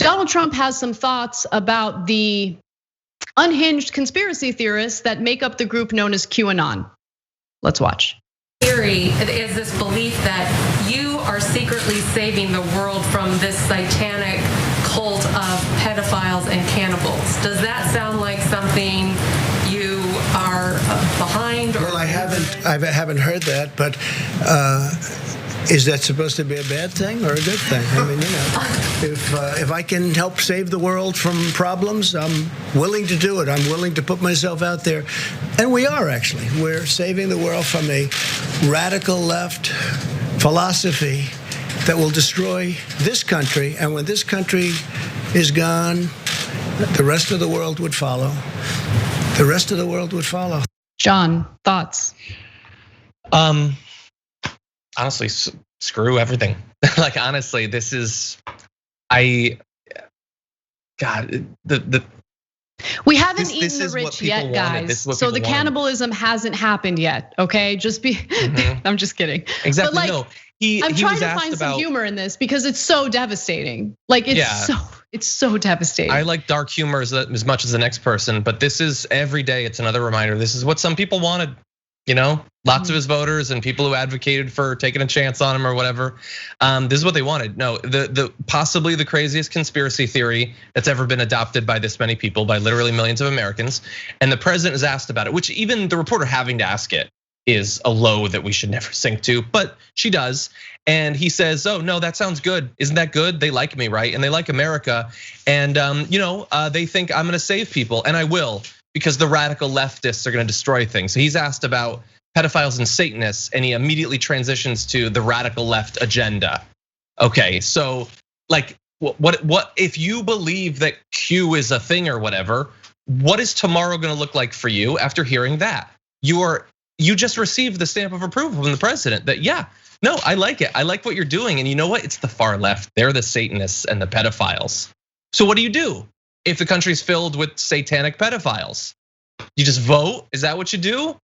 Donald Trump has some thoughts about the unhinged conspiracy theorists that make up the group known as QAnon. Let's watch. Theory is this belief that you are secretly saving the world from this satanic cult of pedophiles and cannibals. Does that sound like something you are behind? Well, I haven't heard that, but is that supposed to be a bad thing or a good thing? I mean, if I can help save the world from problems, I'm willing to do it. I'm willing to put myself out there. And we are, actually. We're saving the world from a radical left philosophy that will destroy this country. And when this country is gone, the rest of the world would follow. The rest of the world would follow. John, thoughts? Honestly, screw everything. Like, honestly, this is, God, we haven't eaten the rich yet, guys. So the cannibalism hasn't happened yet, okay? Just be, I'm just kidding. Exactly, but like, no. I'm trying to find some humor in this because it's so devastating. Like, it's so devastating. I like dark humor as much as the next person, but this is every day, it's another reminder. This is what some people wanted. Lots of his voters and people who advocated for taking a chance on him or whatever. This is what they wanted. No, the possibly the craziest conspiracy theory that's ever been adopted by this many people, by literally millions of Americans. And the president is asked about it, which even the reporter having to ask it is a low that we should never sink to, but she does. And he says, oh no, that sounds good. Isn't that good? They like me, right? And they like America. And they think I'm gonna save people, and I will. Because the radical leftists are gonna destroy things. So he's asked about pedophiles and Satanists, and he immediately transitions to the radical left agenda. Okay, so like, what if you believe that Q is a thing or whatever? What is tomorrow gonna look like for you after hearing that? You just received the stamp of approval from the president that no, I like it. I like what you're doing, and you know what? It's the far left. They're the Satanists and the pedophiles. So what do? If the country's filled with satanic pedophiles? You just vote? Is that what you do?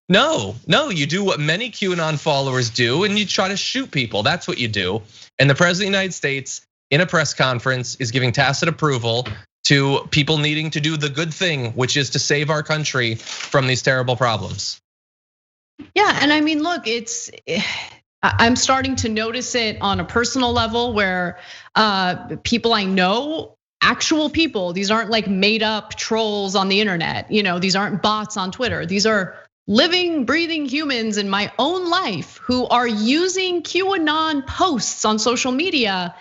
No, you do what many QAnon followers do, and you try to shoot people. That's what you do. And the president of the United States, in a press conference, is giving tacit approval to people needing to do the good thing, which is to save our country from these terrible problems. Yeah, and I mean, look, I'm starting to notice it on a personal level where people I know, actual people, these aren't like made up trolls on the internet, these aren't bots on Twitter. These are living, breathing humans in my own life who are using QAnon posts on social media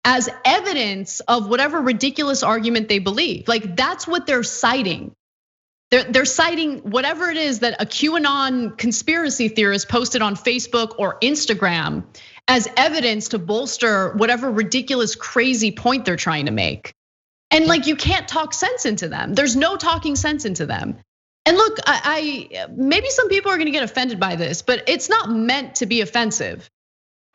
as evidence of whatever ridiculous argument they believe. Like, that's what they're citing. They're citing whatever it is that a QAnon conspiracy theorist posted on Facebook or Instagram as evidence to bolster whatever ridiculous, crazy point they're trying to make. And like, you can't talk sense into them. There's no talking sense into them. And look, maybe some people are gonna get offended by this, but it's not meant to be offensive.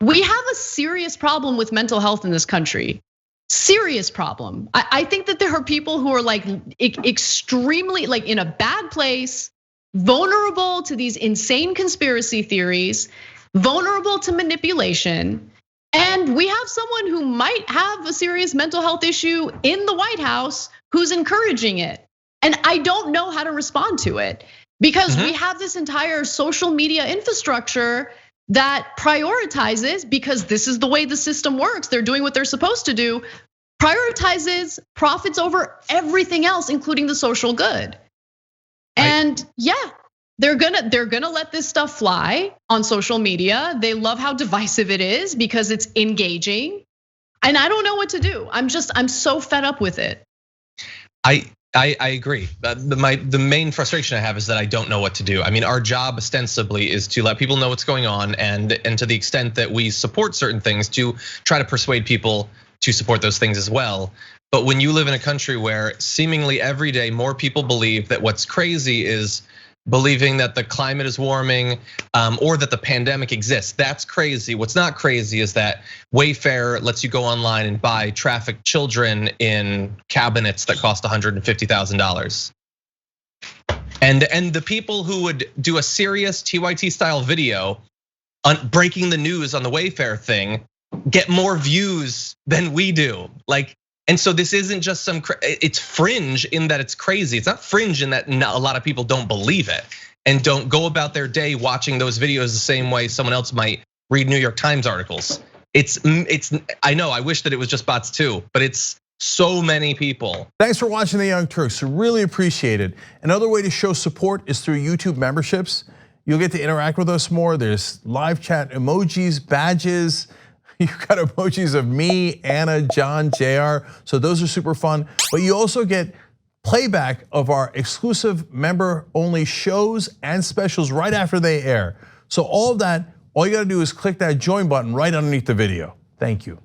We have a serious problem with mental health in this country. Serious problem. I think that there are people who are like extremely like in a bad place, vulnerable to these insane conspiracy theories, vulnerable to manipulation. And we have someone who might have a serious mental health issue in the White House who's encouraging it. And I don't know how to respond to it because we have this entire social media infrastructure that prioritizes, because this is the way the system works, they're doing what they're supposed to do, prioritizes profits over everything else, including the social good. And they're gonna let this stuff fly on social media. They love how divisive it is because it's engaging. And I don't know what to do. I'm so fed up with it. I agree. The main frustration I have is that I don't know what to do. I mean, our job ostensibly is to let people know what's going on, and to the extent that we support certain things, to try to persuade people to support those things as well. But when you live in a country where seemingly every day more people believe that what's crazy is believing that the climate is warming or that the pandemic exists, that's crazy. What's not crazy is that Wayfair lets you go online and buy trafficked children in cabinets that cost $150,000. And the people who would do a serious TYT style video on breaking the news on the Wayfair thing get more views than we do. Like, And so this isn't just some, it's fringe in that it's crazy. It's not fringe in that a lot of people don't believe it and don't go about their day watching those videos the same way someone else might read New York Times articles. I know, I wish that it was just bots too, but it's so many people. Thanks for watching The Young Turks, really appreciate it. Another way to show support is through YouTube memberships. You'll get to interact with us more. There's live chat emojis, badges. You've got emojis of me, Anna, John, JR. So those are super fun. But you also get playback of our exclusive member-only shows and specials right after they air. So all of that, all you gotta do is click that join button right underneath the video. Thank you.